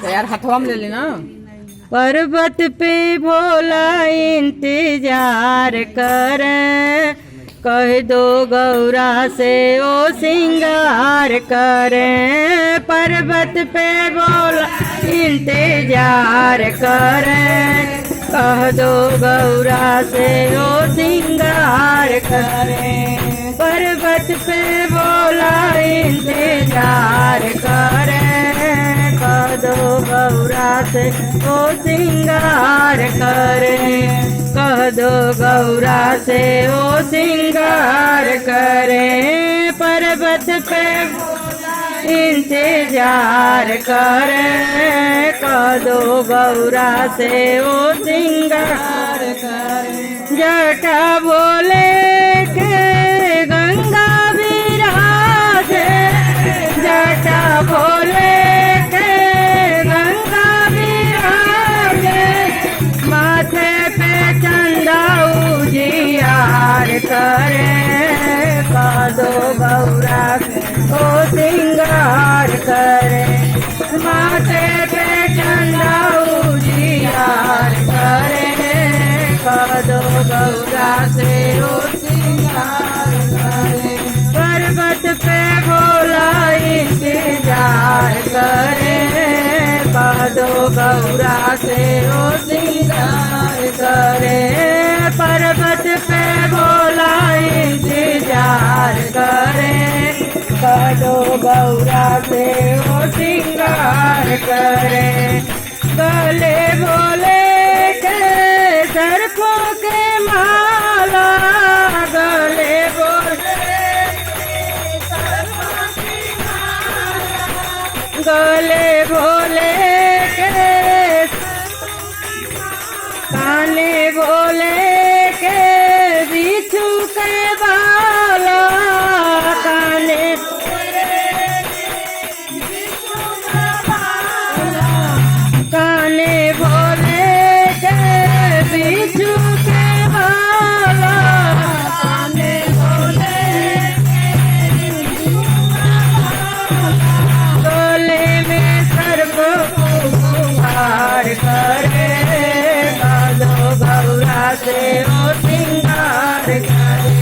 तो यार हथवा में ले लेना। पर्वत पे भोला इंतजार करे, कह दो गौरा से ओ सिंगार करे। पर्वत पे भोला इंतजार करे, कह दो गौरा से ओ सिंगार करे। पर्वत पे भोला इंतजार करे, कह दो गौरा से ओ सिंगार करे। कह दो गौरा से ओ सिंगार करे। पर्वत पे इंतजार करे, कह दो गौरा से ओ सिंगार करे। जटा बोले के गंगा विराजे, जटा बोले के गंगा विराजे। माथे पे चंदा उजियार करे, कह दो गौरा ओ सिंगार करे। माथे पे चंदा उजियार करे, कह दो गौरा से ओ सिंगार करे। पर्वत पे भोला इंतजार करे, कह दो गौरा से ओ सिंगार करे। पर्वत पे भोला इंतजार करे, कह दो गौरा से ओ सिंगार करे। गले बोले के सरफों के माला, गले बोले गले बोले के काने बोले के बिच्छू के बाला, काने काने बोले के बिच्छू के बाला, काने बोले गले में सर्प पुकार करे, कह दो गौरा से ओ सिंगार करे।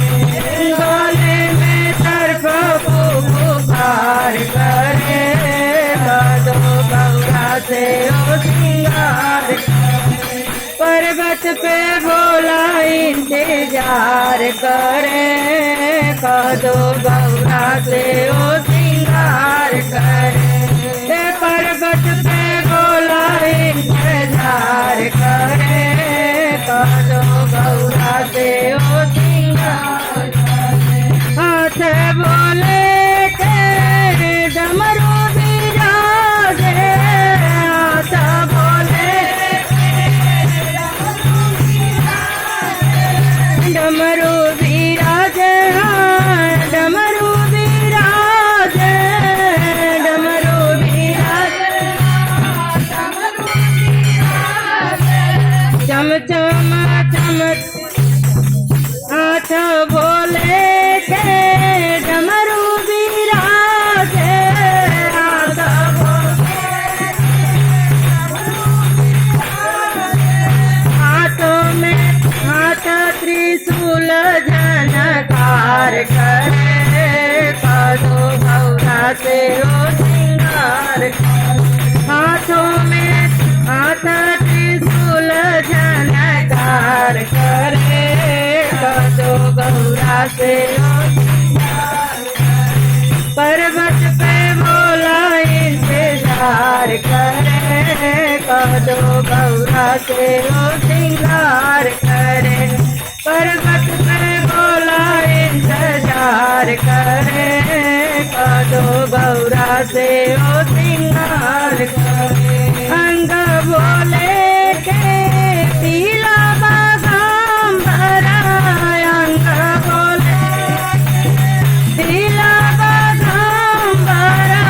गले में सर्प पुकार करे, कह दो गौरा से ओ सिंगार करे। पर्वत पे भोला इंतजार करे, कह दो गौरा से ओ सिंगार करे। पर्वत पे भोला इंतजार करे, कह दो गौरा से ओ सिंगार करे। हाथ बोले के डमरू बिराजे, हाथ बोले डमरू बिराजे, हाँ डमरू बिराजे, डमरू बिराजे। चम चम चम हाथ बोले के डमरू बिराजे, हाथ बोले हाथों में हाथ त्रिशूल झनकार करे, कह दो गौरा से ओ सिंगार करे। हाथों में हाथ त्रिशूल झनकार करे, कह दो गौरा से ओ सिंगार करे। पर्वत पे भोला इंतजार करे, कह दो गौरा से ओ सिंगार करे। पर्वत पे भोला इंतजार करे, कह दो गौरा से ओ सिंगार करे। अंग बोले के पीला बादाम भरा, अंग बोले पीला बादाम भरा,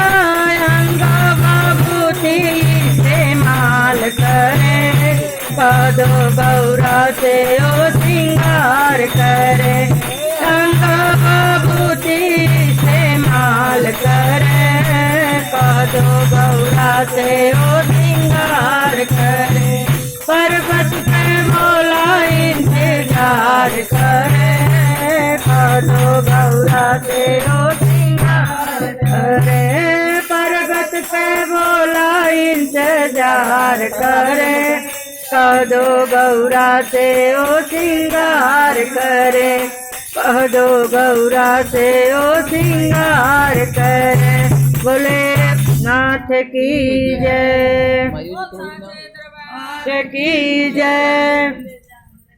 अंग बबूती से माल करे, कह दो गौरा से श्रृंगार करे, रंग बबूती से माल करे, कदो गौरा से ओ श्रृंगार करे, पर्वत पे भोला इंतजार करे, कदो गौरा से ओ श्रृंगार करे, पर्वत पे भोला इंतजार करे, कदो गौरा से ओ श्रृंगार करे, कदो गौरा से ओ श्रृंगार करे। बोले नाथ की जय, की जय।